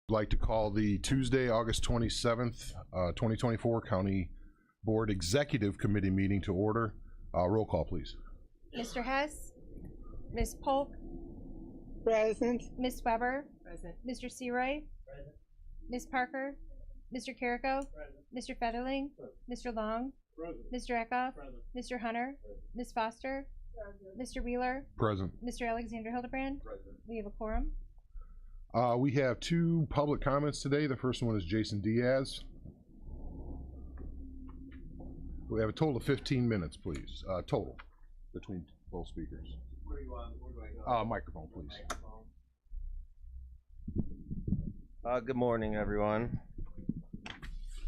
I'd like to call the Tuesday, August 27th, 2024 County Board Executive Committee meeting to order. Roll call, please. Mr. Hess? Ms. Polk? Present. Ms. Weber? Present. Mr. Seroy? Present. Ms. Parker? Mr. Carrico? Present. Mr. Featherling? Mr. Long? Present. Mr. Eckhoff? Present. Mr. Hunter? Ms. Foster? Mr. Wheeler? Present. Mr. Alexander Hildebrand? Present. We have a quorum. We have two public comments today. The first one is Jason Diaz. We have a total of 15 minutes, please. Total between both speakers. Where do I go? Microphone, please. Good morning, everyone.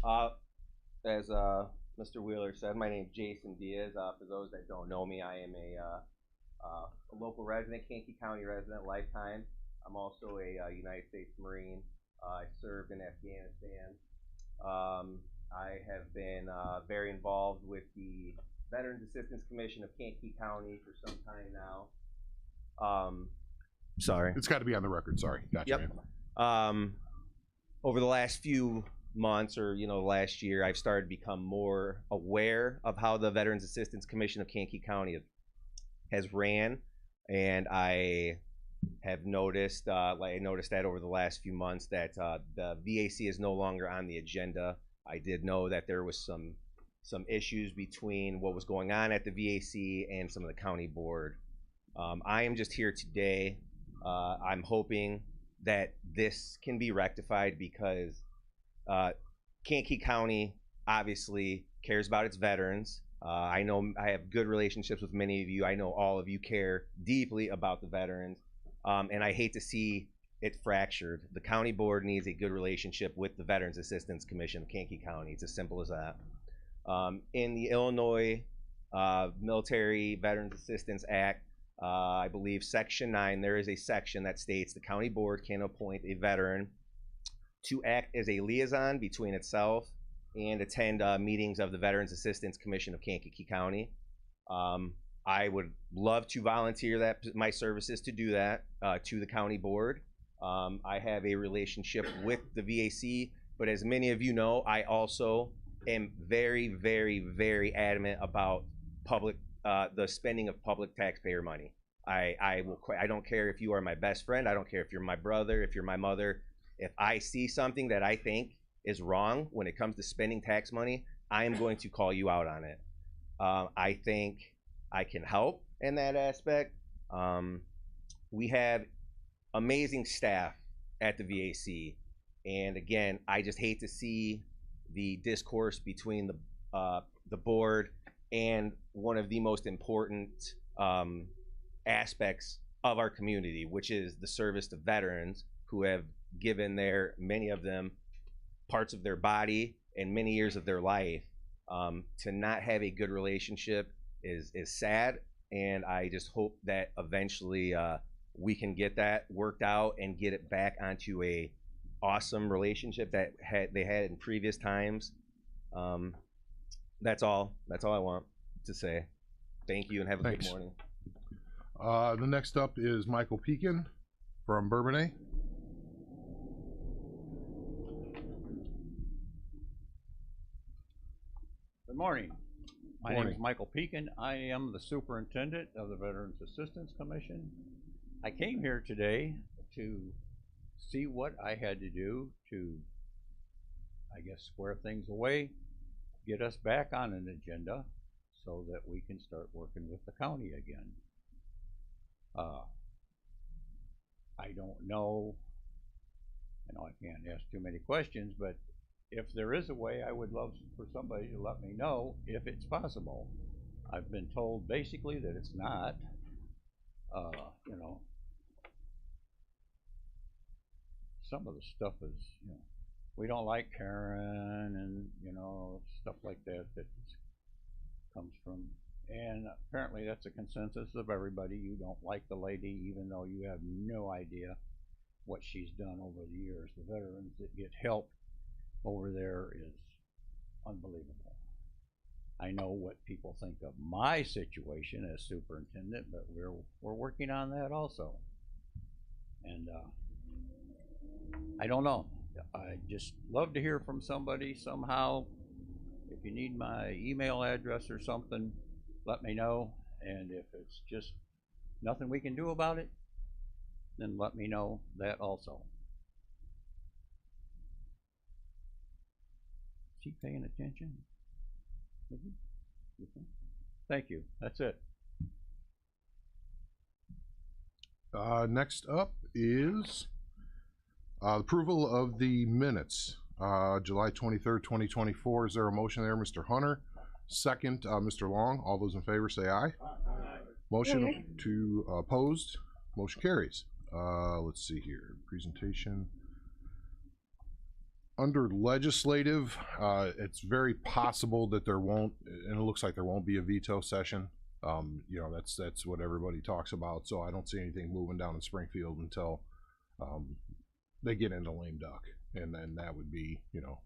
As Mr. Wheeler said, my name is Jason Diaz. For those that don't know me, I am a local resident, Kankakee County resident, lifetime. I'm also a United States Marine. I served in Afghanistan. I have been very involved with the Veterans Assistance Commission of Kankakee County for some time now. Sorry. It's got to be on the record. Sorry. Gotcha. Yep. Over the last few months, or last year, I've started to become more aware of how the Veterans Assistance Commission of Kankakee County has ran, and I have noticed, I noticed that over the last few months that the VAC is no longer on the agenda. I did know that there was some issues between what was going on at the VAC and some of the county board. I am just here today. I'm hoping that this can be rectified because Kankakee County obviously cares about its veterans. I know I have good relationships with many of you. I know all of you care deeply about the veterans. And I hate to see it fractured. The county board needs a good relationship with the Veterans Assistance Commission of Kankakee County. It's as simple as that. In the Illinois Military Veterans Assistance Act, I believe Section 9, there is a section that states the county board can appoint a veteran to act as a liaison between itself and attend meetings of the Veterans Assistance Commission of Kankakee County. I would love to volunteer my services to do that to the county board. I have a relationship with the VAC, but as many of you know, I also am very, very, very adamant about the spending of public taxpayer money. I don't care if you are my best friend. I don't care if you're my brother, if you're my mother. If I see something that I think is wrong when it comes to spending tax money, I am going to call you out on it. I think I can help in that aspect. We have amazing staff at the VAC, and again, I just hate to see the discourse between the board and one of the most important aspects of our community, which is the service to veterans who have given many of them parts of their body and many years of their life. To not have a good relationship is sad, and I just hope that eventually we can get that worked out and get it back onto a awesome relationship that they had in previous times. That's all I want to say. Thank you and have a Thanks. good morning. The next up is Michael Pekin from Bourbonnais. Good morning. My name Morning. is Michael Pekin. I am the superintendent of the Veterans Assistance Commission. I came here today to see what I had to do to, I guess, square things away, get us back on an agenda so that we can start working with the county again. I don't know, I can't ask too many questions, but if there is a way, I would love for somebody to let me know if it's possible. I've been told basically that it's not. Some of the stuff is, we don't like Karen and, stuff like that comes from, and apparently that's a consensus of everybody. You don't like the lady even though you have no idea what she's done over the years. The veterans that get help over there is unbelievable. I know what people think of my situation as superintendent, but we're working on that also. And I don't know. I just love to hear from somebody somehow. If you need my email address or something, let me know. And if it's just nothing we can do about it, then let me know that also. Is he paying attention? Is he? Thank you. That's it. Next up is approval of the minutes. July 23rd, 2024. Is there a motion there, Mr. Hunter? Second, Mr. Long. All those in favor say aye. Motion to opposed. Motion carries. Let's see here. Presentation. Under legislative, it's very possible that there won't, and it looks like there won't be a veto session. You know, that's what everybody talks about. So I don't see anything moving down in Springfield until they get into lame duck, and then that would be, you know,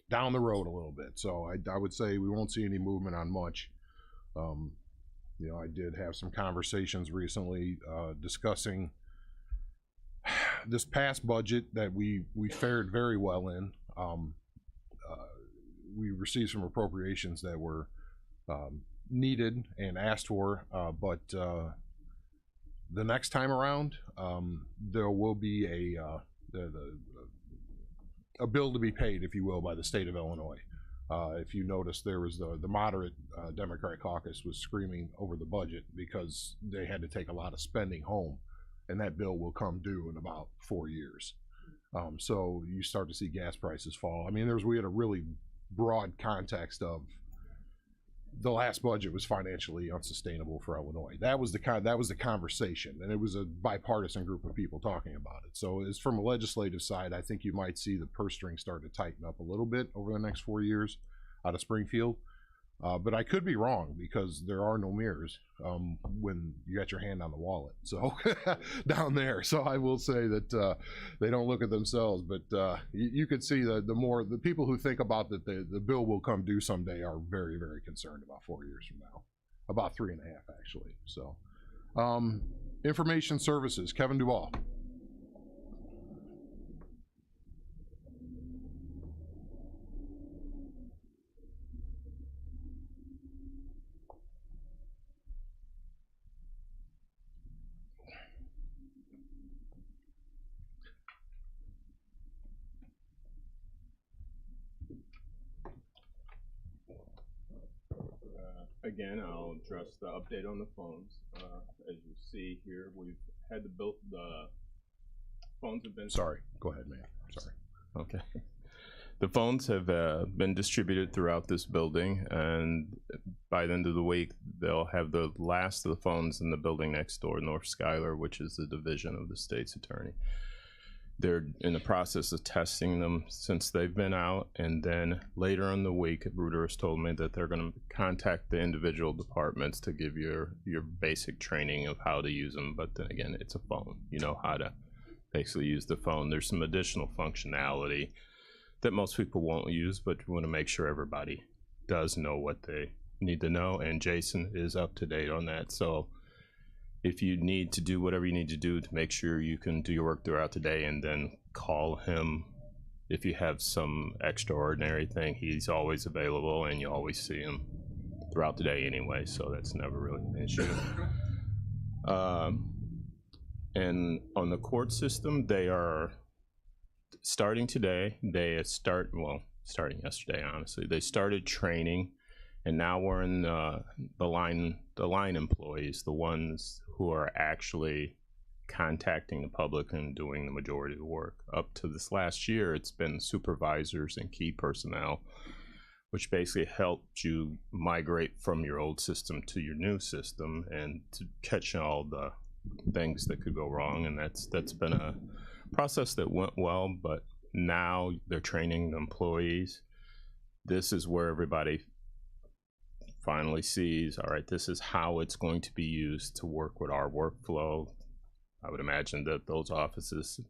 down the road a little bit. So I would say we won't see any movement on much. You know, I did have some conversations recently discussing this past budget that we fared very well in. We received some appropriations that were needed and asked for, but the next time around, there will be a bill to be paid, if you will, by the state of Illinois. If you notice, there was the moderate Democrat caucus was screaming over the budget because they had to take a lot of spending home, and that bill will come due in about 4 years. So you start to see gas prices fall. I mean, we had a really broad context of the last budget was financially unsustainable for Illinois. That was the conversation, and it was a bipartisan group of people talking about it. So as from a legislative side, I think you might see the purse string start to tighten up a little bit over the next 4 years out of Springfield. But I could be wrong, because there are no mirrors when you got your hand on the wallet. So down there, so I will say that they don't look at themselves, but you could see the people who think about that the bill will come due someday are very, very concerned about 4 years from now, about 3.5 actually. So information services, Kevin Duvall. Again, I'll address the update on the phones. As you see here, we've had the phones have been... Sorry, go ahead, man. Sorry. Okay. The phones have been distributed throughout this building, and by the end of the week, they'll have the last of the phones in the building next door, North Schuyler, which is the division of the state's attorney. They're in the process of testing them since they've been out, and then later in the week, Bruder has told me that they're going to contact the individual departments to give your basic training of how to use them. But then again, it's a phone. You know how to basically use the phone. There's some additional functionality that most people won't use, but we want to make sure everybody does know what they need to know, and Jason is up to date on that. So if you need to do whatever you need to do to make sure you can do your work throughout the day, and then call him if you have some extraordinary thing, he's always available, and you always see him throughout the day anyway, so that's never really an issue. And on the court system, they are starting today. Starting yesterday, honestly. They started training, and now we're in the line employees, the ones who are actually contacting the public and doing the majority of the work. Up to this last year, it's been supervisors and key personnel, which basically helped you migrate from your old system to your new system and to catch all the things that could go wrong. And that's been a process that went well, but now they're training the employees. This is where everybody finally sees, all right, this is how it's going to be used to work with our workflow. I would imagine that those offices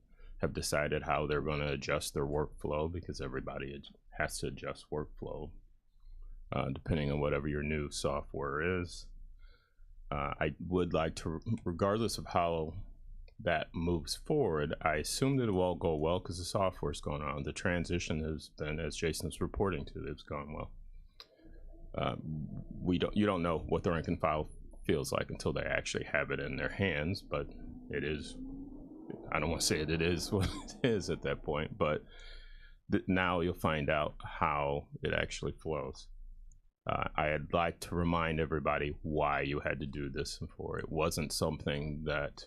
have decided how they're going to adjust their workflow, because everybody has to adjust workflow depending on whatever your new software is. I would like to, regardless of how that moves forward, I assume that it will all go well because the software is going on. The transition has been, as Jason's reporting to, it's gone well. You don't know what the rank and file feels like until they actually have it in their hands, but it is, I don't want to say it is what it is at that point, but now you'll find out how it actually flows. I'd like to remind everybody why you had to do this before. It wasn't something that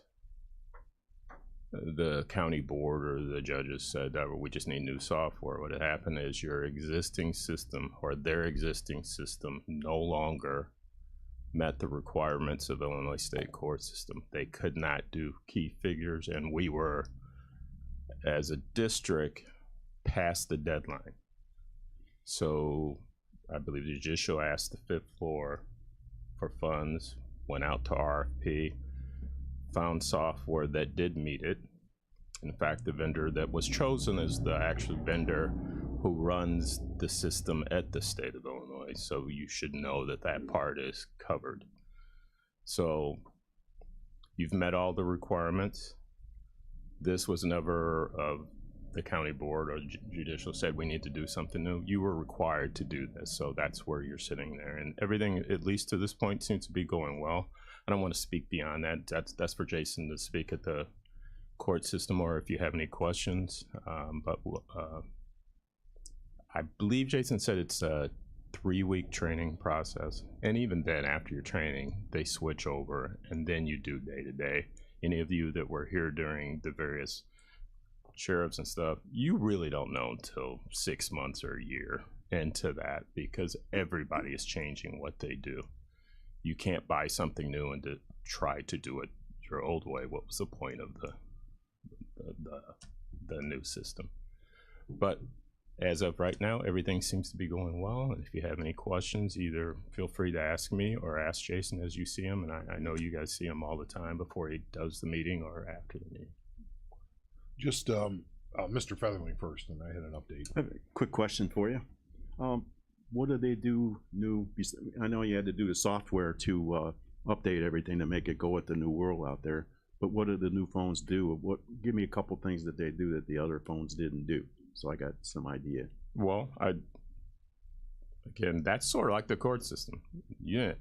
the county board or the judges said that we just need new software. What had happened is your existing system or their existing system no longer met the requirements of Illinois state court system. They could not do key figures, and we were, as a district, past the deadline. So I believe the judicial asked the fifth floor for funds, went out to RFP, found software that did meet it. In fact, the vendor that was chosen is the actual vendor who runs the system at the state of Illinois. So you should know that that part is covered. So you've met all the requirements. This was never the county board or judicial said we need to do something new. You were required to do this, so that's where you're sitting there. And everything, at least to this point, seems to be going well. I don't want to speak beyond that. That's for Jason to speak at the court system, or if you have any questions. But I believe Jason said it's a 3-week training process, and even then, after your training, they switch over, and then you do day to day. Any of you that were here during the various sheriffs and stuff, you really don't know until 6 months or a year into that, because everybody is changing what they do. You can't buy something new and to try to do it your old way. What was the point of the new system? But as of right now, everything seems to be going well. And if you have any questions, either feel free to ask me or ask Jason as you see him. And I know you guys see him all the time before he does the meeting or after the meeting. Just Mr. Featherling first, and I had an update. I have a quick question for you. What do they do new? I know you had to do the software to update everything to make it go with the new world out there. But what do the new phones do? Give me a couple things that they do that the other phones didn't do, so I got some idea. Well, again, that's sort of like the court system. Yeah,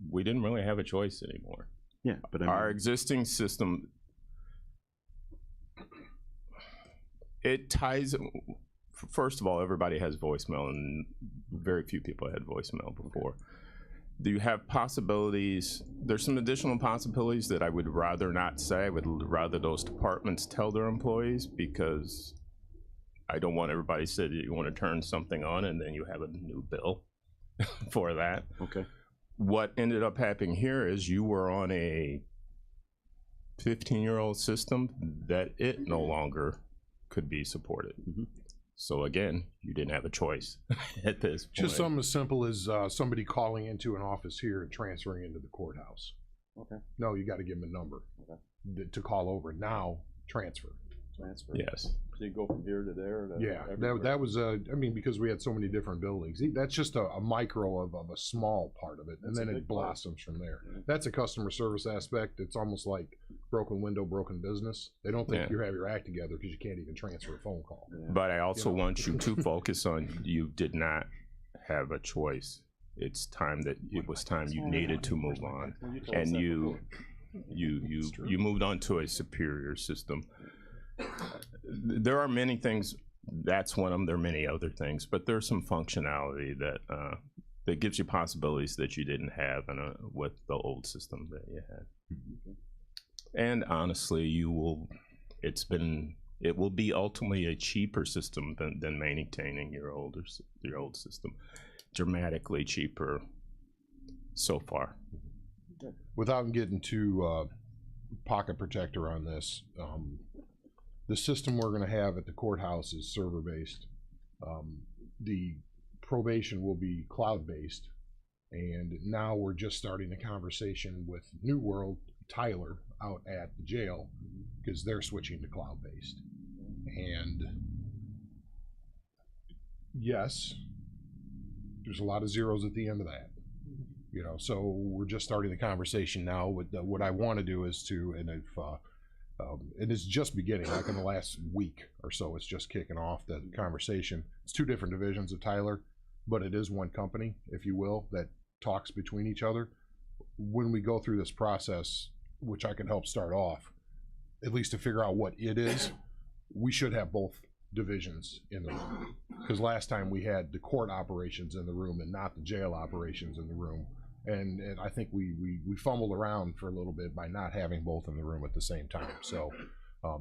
we didn't really have a choice anymore. Yeah, but I mean, our existing system, it ties. First of all, everybody has voicemail, and very few people had voicemail before. Do you have possibilities? There's some additional possibilities that I would rather not say. I would rather those departments tell their employees, because I don't want everybody to say that you want to turn something on and then you have a new bill for that. Okay. What ended up happening here is you were on a 15-year-old system that it no longer could be supported. Mm-hmm. So again, you didn't have a choice at this point. Just something as simple as somebody calling into an office here and transferring into the courthouse. Okay. No, you got to give them a number to call over. Now, transfer. Yes. So you go from here to there. Yeah, that was I mean, because we had so many different buildings. That's just a micro of a small part of it, and then it blossoms from there. Yeah. That's a customer service aspect. It's almost like broken window, broken business. They don't think you have your act together because you can't even transfer a phone call. Yeah. But I also want you to focus on, you did not have a choice. It's time that it was time you needed to move on, and you moved on to a superior system. There are many things. That's one of them. There are many other things, but there's some functionality that gives you possibilities that you didn't have with the old system that you had. And honestly, it will be ultimately a cheaper system than maintaining your old system. Dramatically cheaper so far. Without getting too pocket protector on this, the system we're going to have at the courthouse is server-based. The probation will be cloud-based, and now we're just starting the conversation with New World, Tyler, out at the jail, because they're switching to cloud-based. And yes, there's a lot of zeros at the end of that. So we're just starting the conversation now. With what I want to do is to, and if and it's just beginning, like in the last week or so, it's just kicking off the conversation. It's two different divisions of Tyler, but it is one company, if you will, that talks between each other. When we go through this process, which I can help start off, at least to figure out what it is, we should have both divisions in the room. Because last time we had the court operations in the room and not the jail operations in the room. And I think we fumbled around for a little bit by not having both in the room at the same time. So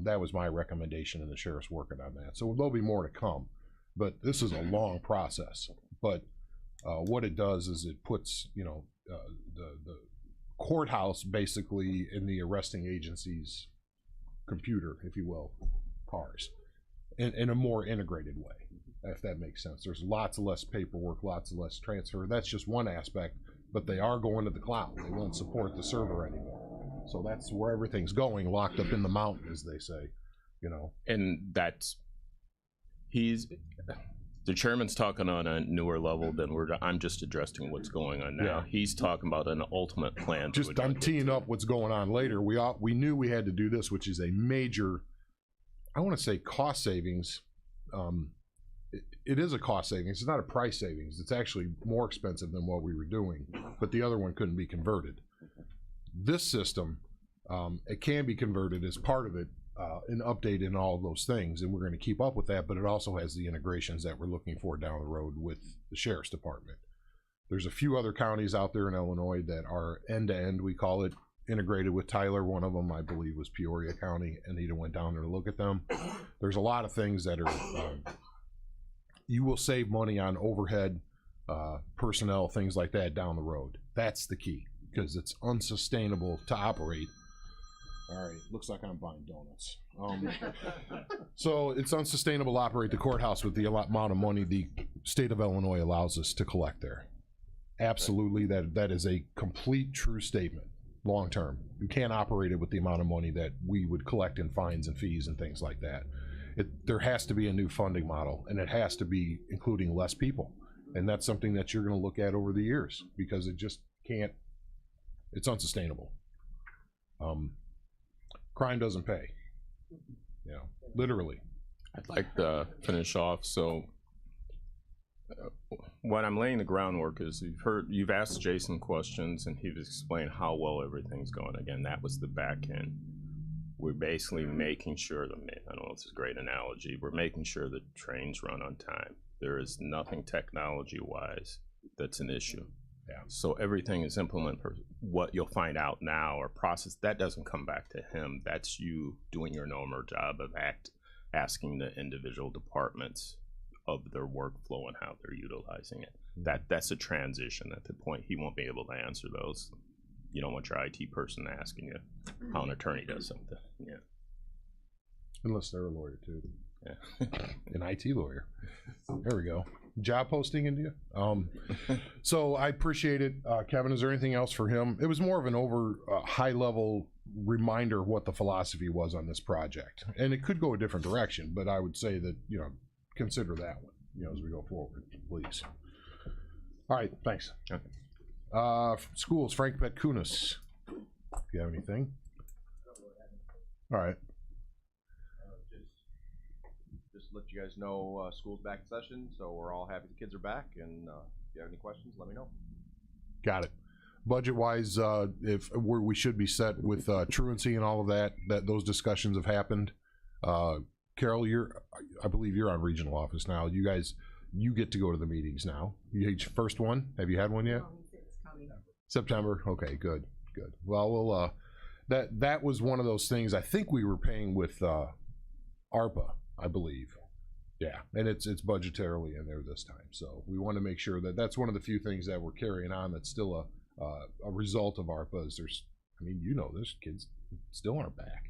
that was my recommendation, and the sheriff's working on that. So there'll be more to come. But this is a long process. But what it does is it puts, you know, the courthouse basically in the arresting agency's computer, if you will, cars, in a more integrated way, if that makes sense. There's lots of less paperwork, lots of less transfer. That's just one aspect, but they are going to the cloud. They won't support the server anymore. So that's where everything's going, locked up in the mountain, as they say, you know. And that's, the chairman's talking on a newer level than I'm just addressing what's going on now. Yeah. He's talking about an ultimate plan. I'm teeing up what's going on later. We knew we had to do this, which is a major, I want to say, cost savings. It is a cost savings. It's not a price savings. It's actually more expensive than what we were doing, but the other one couldn't be converted. This system, it can be converted as part of it, an update in all of those things, and we're going to keep up with that, but it also has the integrations that we're looking for down the road with the sheriff's department. There's a few other counties out there in Illinois that are end-to-end, we call it, integrated with Tyler. One of them, I believe, was Peoria County. Anita went down there to look at them. There's a lot of things that are, you will save money on overhead, personnel, things like that down the road. That's the key, because it's unsustainable to operate. All right, looks like I'm buying donuts. So it's unsustainable to operate the courthouse with the amount of money the state of Illinois allows us to collect there. Absolutely, that is a complete true statement. Long term, you can't operate it with the amount of money that we would collect in fines and fees and things like that. There has to be a new funding model, and it has to be including less people, and that's something that you're going to look at over the years, because it just can't. It's unsustainable. Crime doesn't pay, you know, literally. I'd like to finish off. So what I'm laying the groundwork is, you've asked Jason questions, and he's explained how well everything's going. Again, that was the back end. We're basically making sure I don't know if this is a great analogy, we're making sure the trains run on time. There is nothing technology-wise that's an issue. Yeah. So everything is implemented. What you'll find out now or process, that doesn't come back to him. That's you doing your normal job of asking the individual departments of their workflow and how they're utilizing it. That's a transition. At the point he won't be able to answer those. You don't want your IT person asking you how an attorney does something. Yeah. Unless they're a lawyer too. Yeah. An IT lawyer. There we go. Job posting India. So I appreciate it. Kevin, is there anything else for him? It was more of an high level reminder of what the philosophy was on this project. And it could go a different direction, but I would say that, you know, consider that one, you know, as we go forward, please. All right, thanks. Okay. Schools, Frank Petkunas. Do you have anything? All right. Just let you guys know school's back in session, so we're all happy the kids are back, and if you have any questions, let me know. Got it. Budget-wise, if we should be set with truancy and all of that those discussions have happened. Carol, I believe you're on regional office now. You guys, you get to go to the meetings now. First one? Have you had one yet? September. Okay, good. Well, we'll that was one of those things. I think we were paying with ARPA, I believe. Yeah, and it's budgetarily in there this time. So we want to make sure that that's one of the few things that we're carrying on that's still a result of ARPA. Is there's kids still aren't back.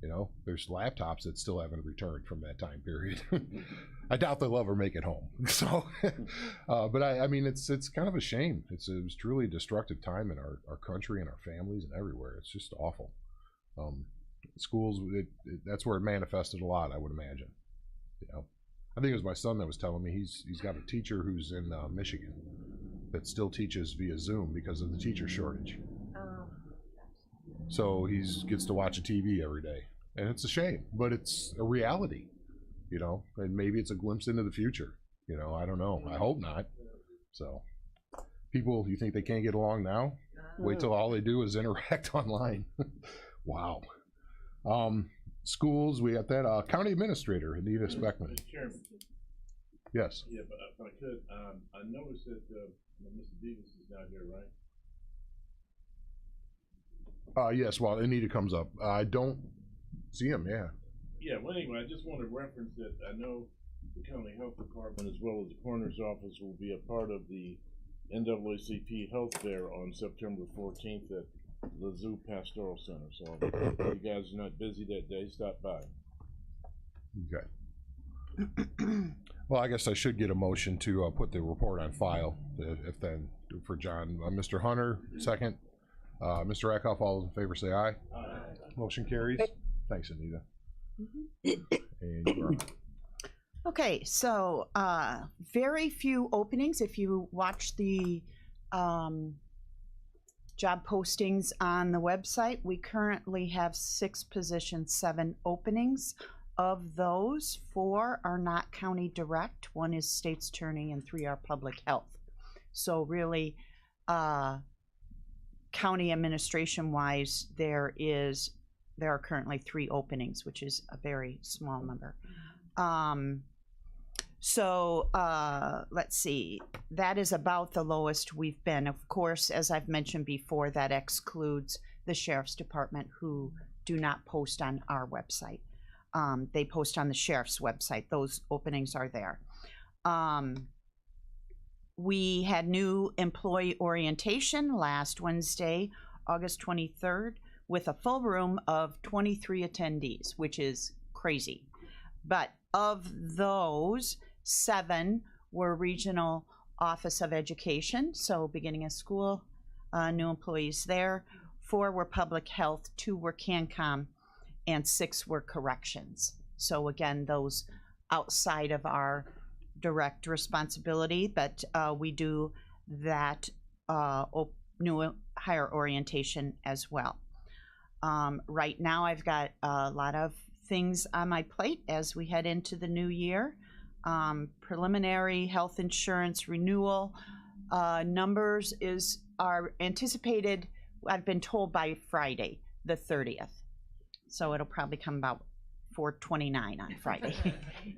You know, there's laptops that still haven't returned from that time period. I doubt they'll ever make it home. So, but I mean, it's kind of a shame. It was truly a destructive time in our country and our families and everywhere. It's just awful. Schools, that's where it manifested a lot, I would imagine. You know, I think it was my son that was telling me he's got a teacher who's in Michigan that still teaches via Zoom because of the teacher shortage. so he gets to watch a TV every day, and it's a shame, but it's a reality, you know. And maybe it's a glimpse into the future, you know. I don't know. I hope not. So, people, you think they can't get along now? Wait till all they do is interact online. Wow. Schools, we got that. County Administrator, Anita Speckman. Chairman. Yes. Yeah, but if I could, I noticed that Mr. Davis is not here, right? Yes, well, Anita comes up. I don't see him, yeah. Yeah, well, anyway, I just want to reference that I know the county health department as well as the coroner's office will be a part of the NAACP Health Fair on September 14th at the Zoo Pastoral Center. So if you guys are not busy that day, stop by. Okay. Well, I guess I should get a motion to put the report on file, if then, for John. Mr. Hunter, second. Mr. Eckhoff, all those in favor say aye. Aye. Motion carries. Thanks, Anita. And you are. Okay, so very few openings. If you watch the job postings on the website, we currently have 6 positions, 7 openings. Of those, 4 are not county direct, 1 is state's attorney, and 3 are public health. So really, county administration wise, there are currently 3 openings, which is a very small number. Let's see, that is about the lowest we've been. Of course, as I've mentioned before, that excludes the Sheriff's Department, who do not post on our website. They post on the Sheriff's website. Those openings are there. We had new employee orientation last Wednesday, August 23rd, with a full room of 23 attendees, which is crazy. But of those, 7 were Regional Office of Education, so beginning of school, new employees there. 4 were Public Health, 2 were CANCOM, and 6 were Corrections. So again, those outside of our direct responsibility, but we do that new hire orientation as well. Right now I've got a lot of things on my plate as we head into the new year. Preliminary health insurance renewal numbers are anticipated, I've been told, by Friday the 30th. So it'll probably come about 4/29 on Friday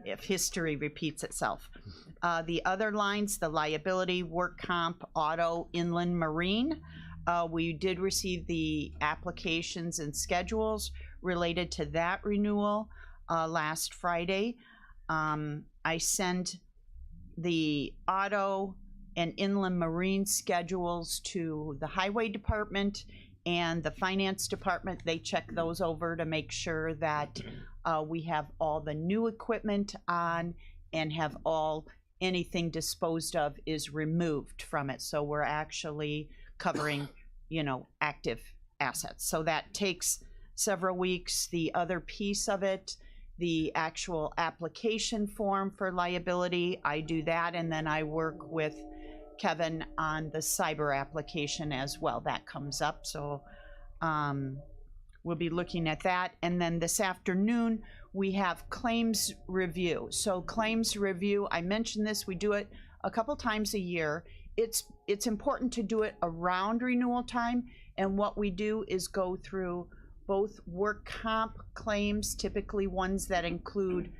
if history repeats itself. The other lines, the liability, work comp, auto, inland marine, we did receive the applications and schedules related to that renewal last Friday. I sent the auto and inland marine schedules to the highway department and the finance department. They check those over to make sure that we have all the new equipment on and have anything disposed of is removed from it. So we're actually covering, active assets. So that takes several weeks. The other piece of it, the actual application form for liability, I do that, and then I work with Kevin on the cyber application as well. That comes up, so we'll be looking at that. And then this afternoon we have claims review. So claims review, I mentioned this, we do it a couple times a year. It's important to do it around renewal time, and what we do is go through both work comp claims, typically ones that include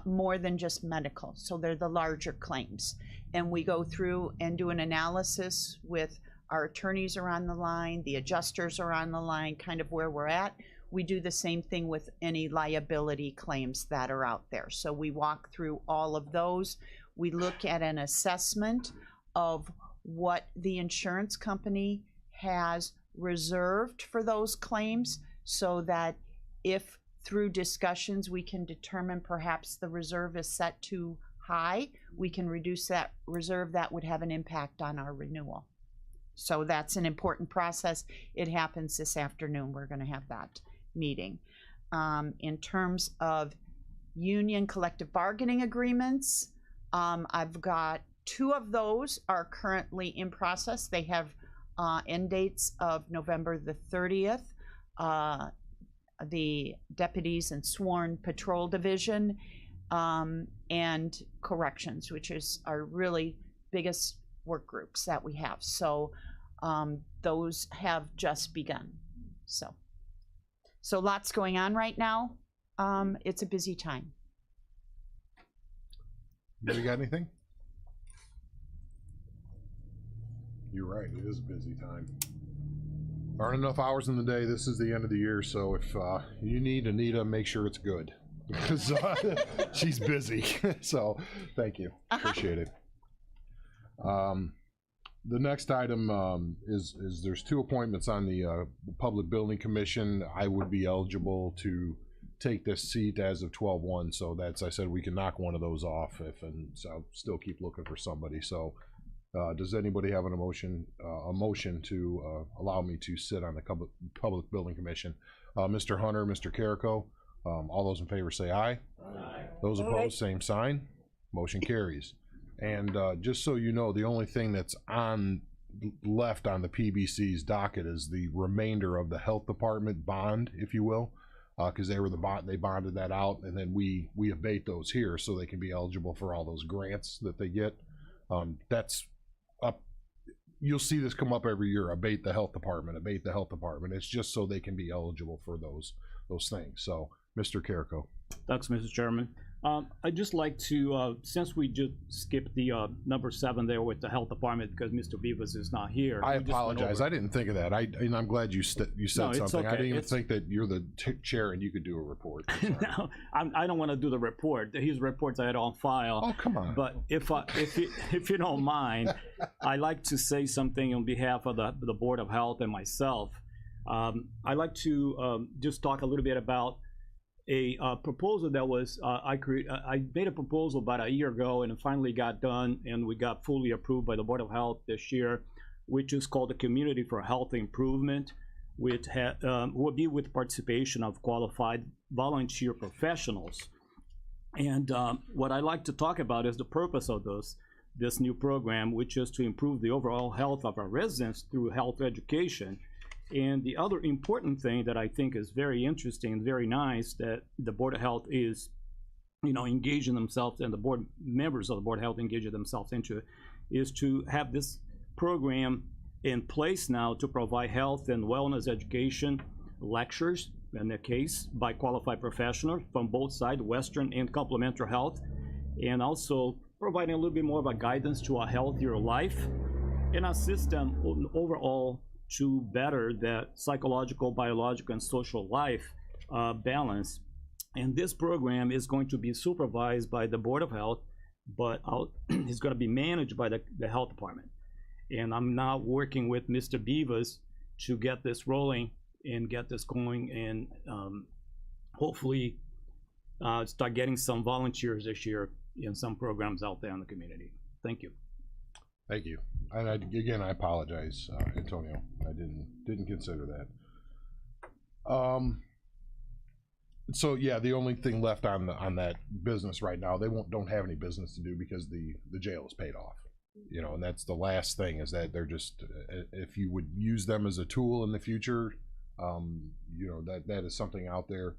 more than just medical, so they're the larger claims. And we go through and do an analysis with our attorneys are on the line, the adjusters are on the line, kind of where we're at. We do the same thing with any liability claims that are out there. So we walk through all of those. We look at an assessment of what the insurance company has reserved for those claims, so that if through discussions we can determine perhaps the reserve is set too high, we can reduce that reserve. That would have an impact on our renewal. So that's an important process. It happens this afternoon. We're going to have that meeting. In terms of union collective bargaining agreements, I've got 2 of those are currently in process. They have end dates of November the 30th. the deputies and sworn patrol division, and corrections, which is our really biggest work groups that we have. So those have just begun. So lots going on right now. It's a busy time. You got anything? You're right, it is a busy time. There aren't enough hours in the day. This is the end of the year, so if you need Anita, make sure it's good, because she's busy. So thank you, appreciate it. The next item is there's 2 appointments on the Public Building Commission. I would be eligible to take this seat as of 12/1, so that's, I said we can knock one of those off, and so I'll still keep looking for somebody. So does anybody have a motion to allow me to sit on the Public Building Commission? Mr. Hunter, Mr. Carrico, all those in favor say aye. Aye. Those opposed, same sign. Motion carries. And just so you know, the only thing that's left on the PBC's docket is the remainder of the health department bond, if you will, because they bonded that out, and then we abate those here so they can be eligible for all those grants that they get. That's up. You'll see this come up every year. Abate the health department. Abate the health department. It's just so they can be eligible for those things. So, Mr. Carrico. Thanks, Mr. Chairman. I'd just like to, since we just skipped the number 7 there with the health department because Mr. Vivas is not here. I apologize. I didn't think of that. And I'm glad you said something. Okay. I didn't even think that you're the chair and you could do a report. No, I don't want to do the report. His reports I had on file. Oh, come on. But if you don't mind, I'd like to say something on behalf of the Board of Health and myself. I'd like to just talk a little bit about a proposal that was I made a proposal about a year ago, and it finally got done, and we got fully approved by the Board of Health this year, which is called the Community for Health Improvement, which will be with participation of qualified volunteer professionals. And what I'd like to talk about is the purpose of this new program, which is to improve the overall health of our residents through health education. And the other important thing that I think is very interesting and very nice that the Board of Health is, engaging themselves, and the board members of the Board of Health engaging themselves into, is to have this program in place now to provide health and wellness education lectures, in the case, by qualified professionals from both sides, Western and complementary health, and also providing a little bit more of a guidance to a healthier life and a system overall to better that psychological, biological, and social life balance. And this program is going to be supervised by the Board of Health, but it's going to be managed by the health department. And I'm now working with Mr. Beavers to get this rolling and get this going, and hopefully start getting some volunteers this year in some programs out there in the community. Thank you. Thank you. And again, I apologize, Antonio. I didn't consider that. So yeah, the only thing left on that business right now, they don't have any business to do because the jail is paid off. And that's the last thing, is that they're just, if you would use them as a tool in the future, that is something out there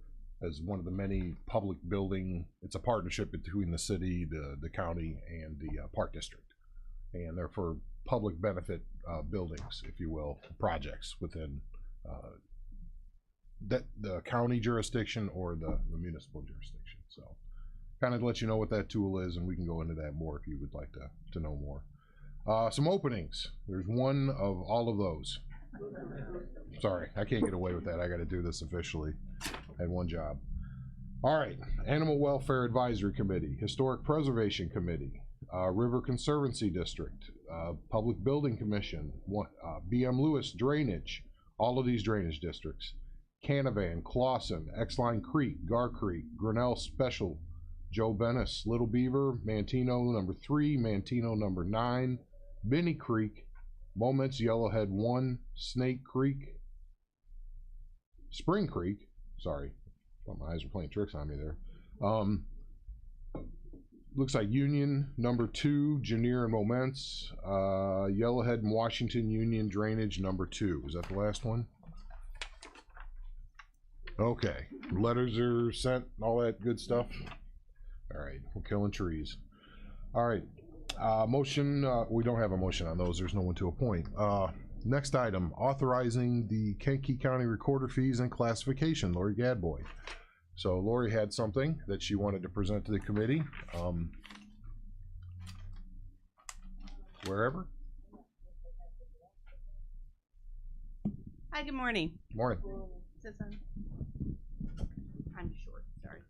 as one of the many public building. It's a partnership between the city, the county, and the park district. And they're for public benefit buildings, if you will, projects within the county jurisdiction or the municipal jurisdiction. So kind of let you know what that tool is, and we can go into that more if you would like to know more. Some openings. There's one of all of those. Sorry, I can't get away with that. I got to do this officially. I had one job. All right, Animal Welfare Advisory Committee, Historic Preservation Committee, River Conservancy District, Public Building Commission, BM Lewis Drainage, all of these drainage districts, Canavan, Clawson, Exline Creek, Gar Creek, Grinnell Special, Joe Bennis, Little Beaver, Mantino number 3, Mantino number 9, Binney Creek, Moments, Yellowhead 1, Snake Creek, Spring Creek, sorry, thought my eyes were playing tricks on me there. Looks like Union number 2, Janier and Moments, Yellowhead and Washington Union Drainage number 2. Is that the last one? Okay, letters are sent, all that good stuff. All right, we're killing trees. All right, motion, we don't have a motion on those, there's no one to appoint. Next item, authorizing the Kankakee County recorder fees and classification, Lori Gadboy. So Lori had something that she wanted to present to the committee. Wherever. Hi, good morning. Morning. Is this on? I'm short, sorry.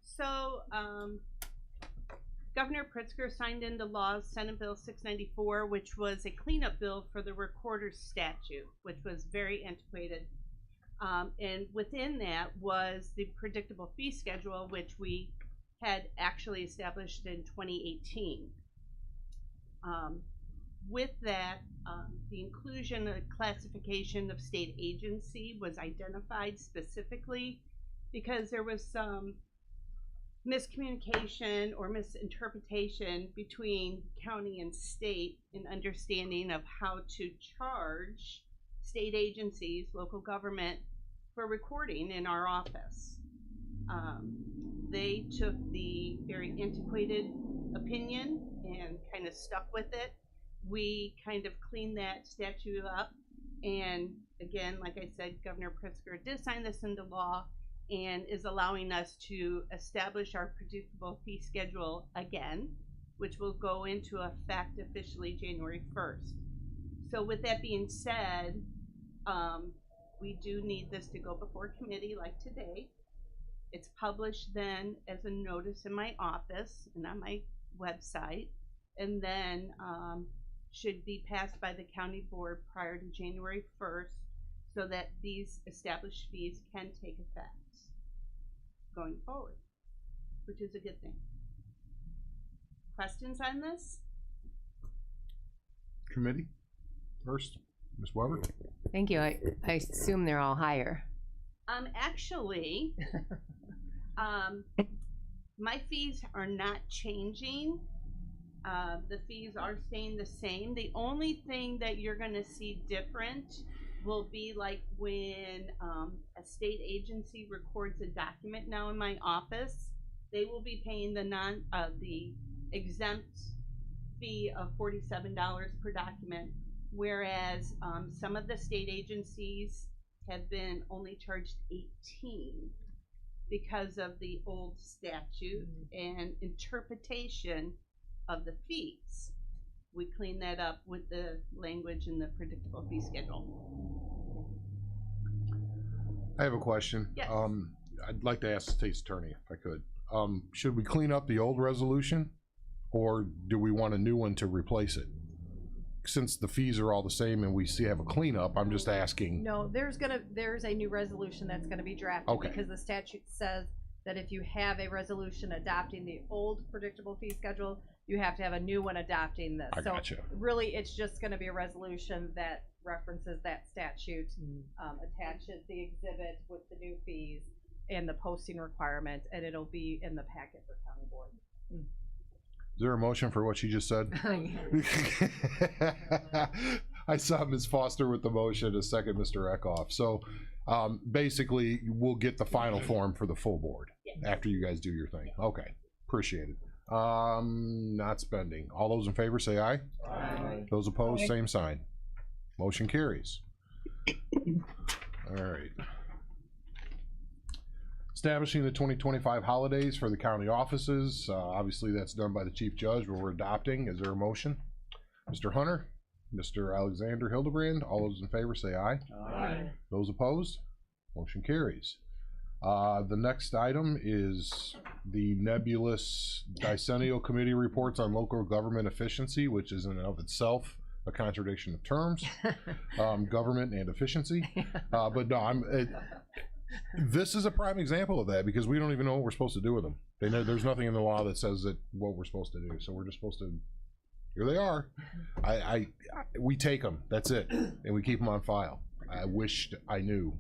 Sorry. Governor Pritzker signed into law Senate Bill 694, which was a cleanup bill for the recorder's statute, which was very antiquated. And within that was the predictable fee schedule, which we had actually established in 2018. With that, the inclusion of classification of state agency was identified specifically because there was some miscommunication or misinterpretation between county and state in understanding of how to charge state agencies, local government, for recording in our office. They took the very antiquated opinion and kind of stuck with it. We kind of cleaned that statute up, and again, like I said, Governor Pritzker did sign this into law and is allowing us to establish our predictable fee schedule again, which will go into effect officially January 1st. So with that being said, we do need this to go before committee like today. It's published then as a notice in my office and on my website, and then should be passed by the county board prior to January 1st so that these established fees can take effect going forward, which is a good thing. Questions on this? Committee first, Ms. Weber. Thank you. I assume they're all higher. Actually, my fees are not changing. The fees are staying the same. The only thing that you're going to see different will be like when a state agency records a document now in my office, they will be paying the exempt fee of $47 per document, whereas some of the state agencies have been only charged $18 because of the old statute and interpretation of the fees. We clean that up with the language in the predictable fee schedule. I have a question. Yes. I'd like to ask the state's attorney if I could. Should we clean up the old resolution, or do we want a new one to replace it? Since the fees are all the same and we have a cleanup, I'm just asking. No, there's a new resolution that's gonna be drafted. Okay. Because the statute says that if you have a resolution adopting the old predictable fee schedule, you have to have a new one adopting this. I gotcha. So really, it's just gonna be a resolution that references that statute, attaches the exhibit with the new fees and the posting requirement, and it'll be in the packet for county board. Is there a motion for what she just said? I saw Ms. Foster with the motion, a second Mr. Eckhoff. So basically, we'll get the final form for the full board after you guys do your thing. Okay, appreciate it. Not spending. All those in favor say aye. Aye. Those opposed, same sign. Motion carries. All right. Establishing the 2025 holidays for the county offices. Obviously, that's done by the chief judge, but we're adopting. Is there a motion? Mr. Hunter, Mr. Alexander Hildebrand, all those in favor say aye. Aye. Those opposed? Motion carries. The next item is the nebulous Decennial Committee reports on local government efficiency, which is in and of itself a contradiction of terms, government and efficiency. But no, this is a prime example of that because we don't even know what we're supposed to do with them. There's nothing in the law that says that what we're supposed to do. So we're just supposed to, here they are. We take them, that's it. And we keep them on file. I wished I knew.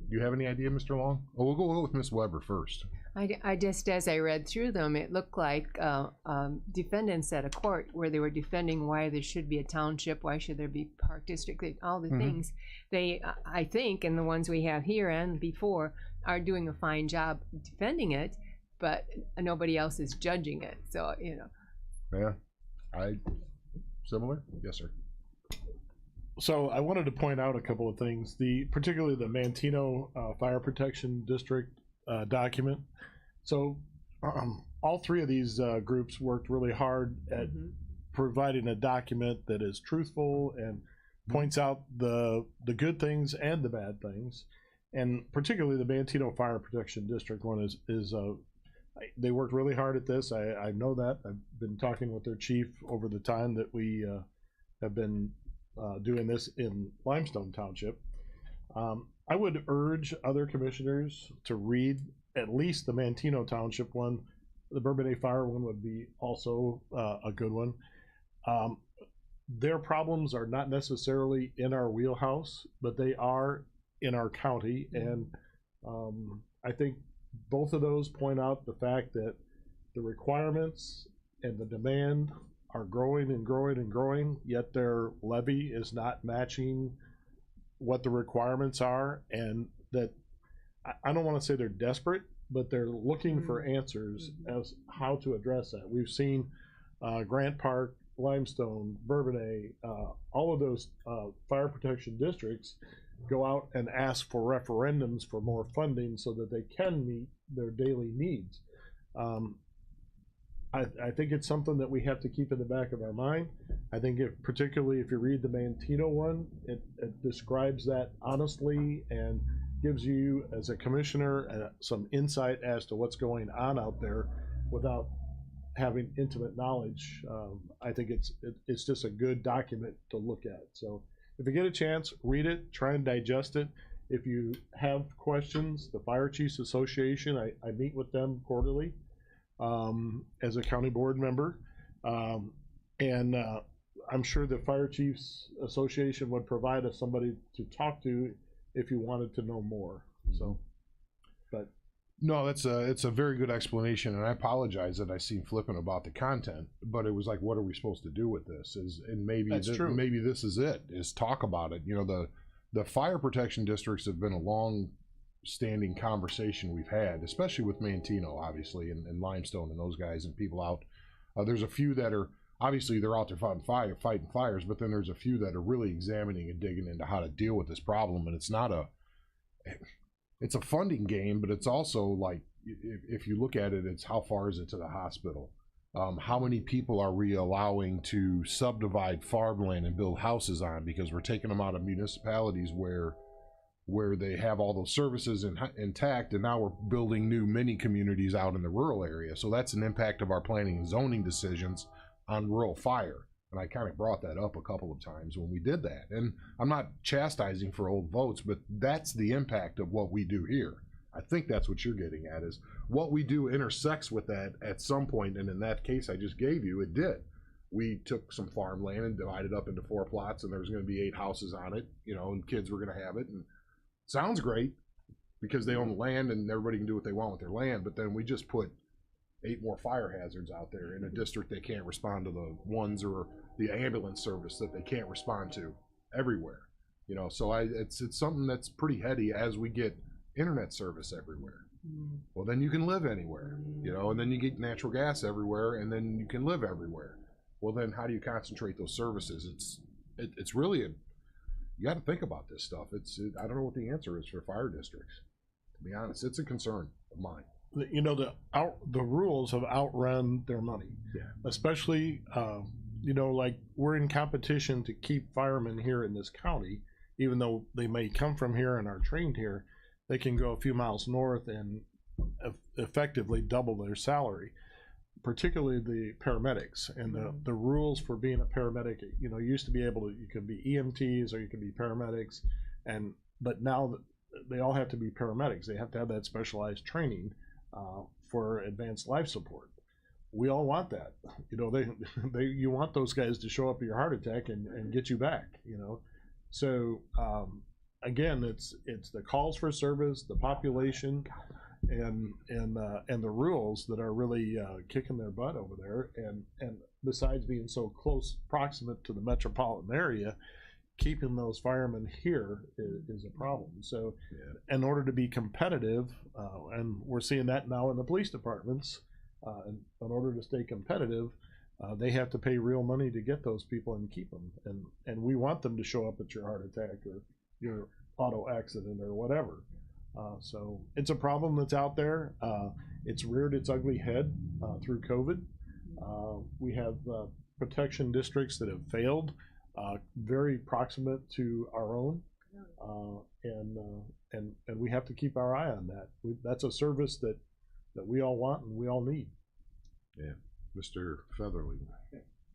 Do you have any idea, Mr. Long? Oh, we'll go with Ms. Weber first. I just, as I read through them, it looked like defendants at a court where they were defending why there should be a township, why should there be park district, all the things. They, I think, and the ones we have here and before, are doing a fine job defending it, but nobody else is judging it. So, you know. Yeah. Similar? Yes, sir. So I wanted to point out a couple of things. Particularly the Manteno Fire Protection District document. So all three of these groups worked really hard at providing a document that is truthful and points out the good things and the bad things. And particularly the Manteno Fire Protection District one is they worked really hard at this. I know that. I've been talking with their chief over the time that we have been doing this in Limestone Township. I would urge other commissioners to read at least the Manteno Township one. The Bourbonnais Fire one would be also a good one. Their problems are not necessarily in our wheelhouse, but they are in our county, and I think both of those point out the fact that the requirements and the demand are growing and growing and growing, yet their levy is not matching what the requirements are, and that I don't want to say they're desperate, but they're looking for answers as how to address that. We've seen Grant Park, Limestone, Bourbonnais, all of those fire protection districts go out and ask for referendums for more funding so that they can meet their daily needs. I think it's something that we have to keep in the back of our mind. I think particularly if you read the Manteno one, it describes that honestly and gives you as a commissioner some insight as to what's going on out there without having intimate knowledge. I think it's just a good document to look at. So if you get a chance, read it, try and digest it. If you have questions, the Fire Chiefs Association, I meet with them quarterly as a county board member. And I'm sure the Fire Chiefs Association would provide us somebody to talk to if you wanted to know more. So, but no, it's a very good explanation, and I apologize that I seem flippant about the content, but it was like, what are we supposed to do with this? Maybe this is it, is talk about it. You know, the fire protection districts have been a long-standing conversation we've had, especially with Manteno, obviously, and Limestone and those guys and people out. There's a few that are, obviously they're out there fighting fires, but then there's a few that are really examining and digging into how to deal with this problem, and it's a funding game, but it's also like, if you look at it, it's how far is it to the hospital? How many people are we allowing to subdivide farmland and build houses on, because we're taking them out of municipalities where they have all those services intact, and now we're building new mini communities out in the rural area. So that's an impact of our planning and zoning decisions on rural fire. And I kind of brought that up a couple of times when we did that. And I'm not chastising for old votes, but that's the impact of what we do here. I think that's what you're getting at, is what we do intersects with that at some point. And in that case I just gave you, it did. We took some farmland and divided up into 4 plots, and there was going to be 8 houses on it, you know, and kids were going to have it. And sounds great because they own the land and everybody can do what they want with their land. But then we just put 8 more fire hazards out there in a district they can't respond to, the ones or the ambulance service that they can't respond to everywhere, you know. So it's something that's pretty heady as we get internet service everywhere. Well, then you can live anywhere, you know, and then you get natural gas everywhere, and then you can live everywhere. Well, then how do you concentrate those services? It's really you got to think about this stuff. I don't know what the answer is for fire districts, to be honest. It's a concern of mine. You know, the rules have outrun their money. Yeah. Especially, you know, like we're in competition to keep firemen here in this county, even though they may come from here and are trained here. They can go a few miles north and effectively double their salary, particularly the paramedics. And the rules for being a paramedic, you know, used to be you could be EMTs or you could be paramedics, but now they all have to be paramedics. They have to have that specialized training for advanced life support. We all want that, you know. You want those guys to show up at your heart attack and get you back, you know. So again, it's the calls for service, the population, and the rules that are really kicking their butt over there. And besides being so close proximate to the metropolitan area, keeping those firemen here is a problem. So in order to be competitive, and we're seeing that now in the police departments, in order to stay competitive, they have to pay real money to get those people and keep them. And we want them to show up at your heart attack or your auto accident or whatever. So it's a problem that's out there. It's reared its ugly head through COVID. We have protection districts that have failed, very proximate to our own, and we have to keep our eye on that. That's a service that we all want and we all need. Yeah, Mr. Featherly.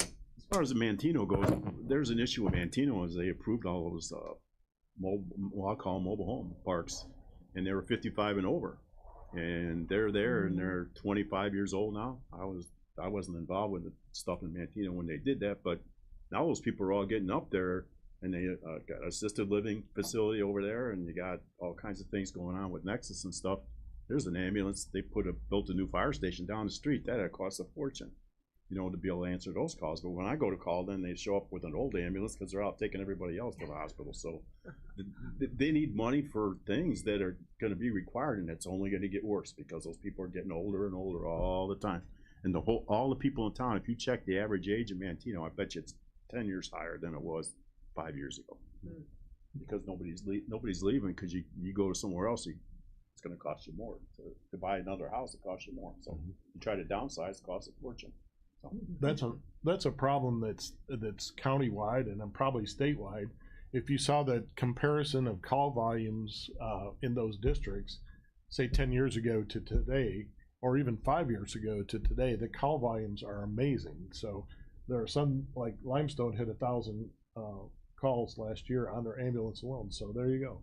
As far as the Manteno goes, there's an issue with Manteno as they approved all those I'll call them mobile home parks, and they were 55 and over, and they're there and they're 25 years old now. I wasn't involved with the stuff in Manteno when they did that, but now those people are all getting up there, and they got assisted living facility over there, and you got all kinds of things going on with Nexus and stuff. There's an ambulance. They built a new fire station down the street. That costs a fortune, to be able to answer those calls. But when I go to call, then they show up with an old ambulance because they're out taking everybody else to the hospital. So they need money for things that are going to be required, and it's only going to get worse because those people are getting older and older all the time. And all the people in town, if you check the average age of Manteno, I bet you it's 10 years higher than it was 5 years ago. Because nobody's leaving, because you go to somewhere else, it's going to cost you more. To buy another house, it costs you more. So you try to downsize, it costs a fortune. So. That's a problem that's countywide and probably statewide. If you saw the comparison of call volumes in those districts, say 10 years ago to today, or even 5 years ago to today, the call volumes are amazing. So there are some, like Limestone hit 1,000 calls last year on their ambulance alone. So there you go.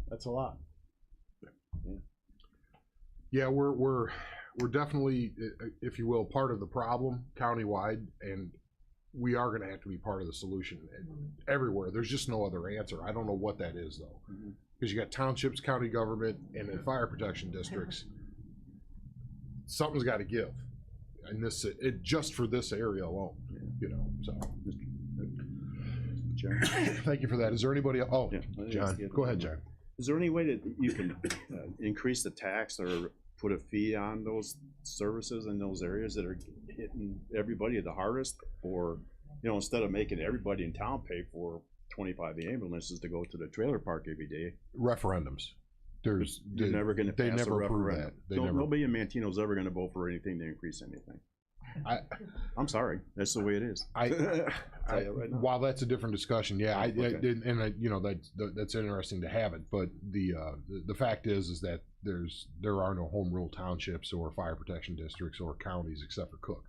That's a lot. Yeah, we're definitely, if you will, part of the problem countywide, and we are going to have to be part of the solution everywhere. There's just no other answer. I don't know what that is though, because you got townships, county government, and then fire protection districts. Something's got to give, and just for this area alone, So, John. Thank you for that. Is there anybody? Oh, yeah, John, go ahead, John. Is there any way that you can increase the tax or put a fee on those services in those areas that are hitting everybody the hardest, or instead of making everybody in town pay for 25 ambulances to go to the trailer park every day? Referendums. They're never going to pass they never a referendum. That. Nobody in Manteno's ever going to vote for anything to increase anything. I'm sorry, that's the way it is. While that's a different discussion, that's interesting to have it. But the fact is that there are no home rule townships or fire protection districts or counties except for Cook.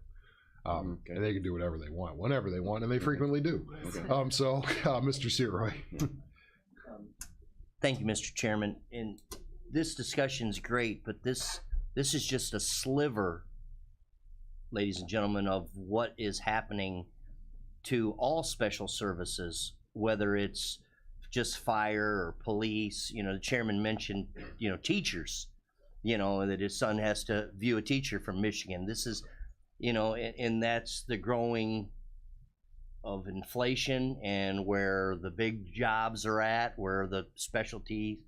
And they can do whatever they want, whenever they want, and they frequently do. So, Mr. Seroy. Thank you, Mr. Chairman. And this discussion's great, but this is just a sliver, ladies and gentlemen, of what is happening to all special services, whether it's just fire or police. The chairman mentioned, teachers, that his son has to view a teacher from Michigan. This is, and that's the growing of inflation and where the big jobs are at, where the specialty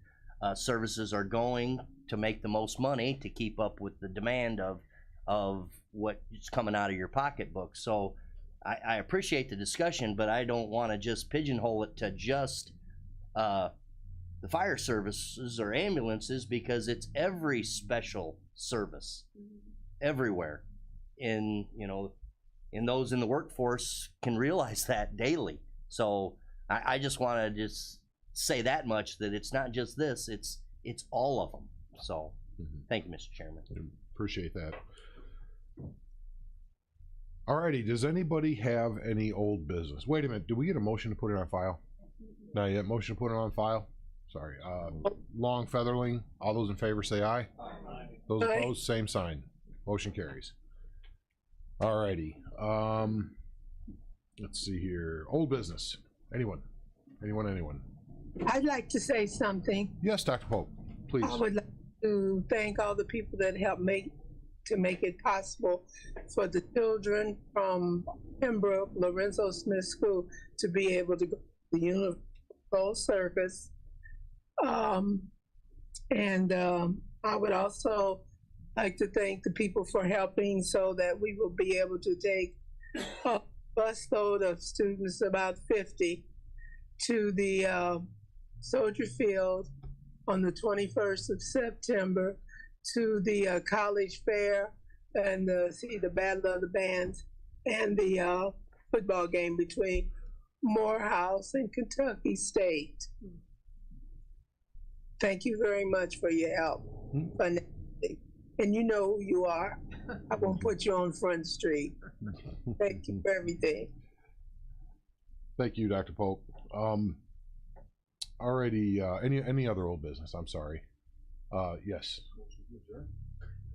services are going to make the most money to keep up with the demand of what's coming out of your pocketbook. So I appreciate the discussion, but I don't want to just pigeonhole it to just the fire services or ambulances, because it's every special service everywhere. And those in the workforce can realize that daily. So I just want to just say that much, that it's not just this, it's all of them. So thank you, Mr. Chairman. Appreciate that. Alrighty, does anybody have any old business? Wait a minute, do we get a motion to put it on file? Not yet. Motion to put it on file? Sorry. Long, Featherling, all those in favor say aye. Aye. Those opposed, same sign. Motion carries. Alrighty. Let's see here. Old business. Anyone? Anyone? I'd like to say something. Yes, Dr. Pope, please. to thank all the people that helped make it possible for the children from Pembroke Lorenzo Smith School to be able to go to the Universal Circus. I would also like to thank the people for helping so that we will be able to take a busload of students, about 50, to the Soldier Field on the 21st of September, to the college fair and see the Battle of the Bands and the football game between Morehouse and Kentucky State. Thank you very much for your help. And you know who you are. I won't put you on Front Street. Thank you for everything. Thank you, Dr. Pope. Already, any other old business? I'm sorry. Yes.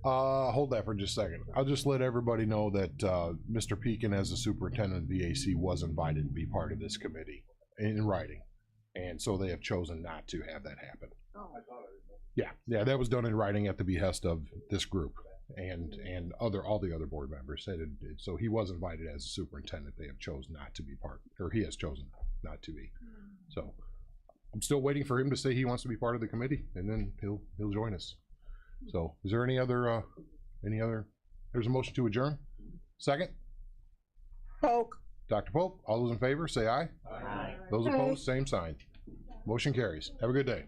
Hold that for just a second. I'll just let everybody know that Mr. Pekin, as the superintendent of VAC, was invited to be part of this committee in writing, and so they have chosen not to have that happen. Oh. Yeah, that was done in writing at the behest of this group and all the other board members. So he was invited as a superintendent. They have chosen not to be part, or he has chosen not to be. So I'm still waiting for him to say he wants to be part of the committee, and then he'll join us. So is there any other, there's a motion to adjourn? Second? Polk. Dr. Pope, all those in favor, say aye. Aye. Those opposed, same sign. Motion carries. Have a good day.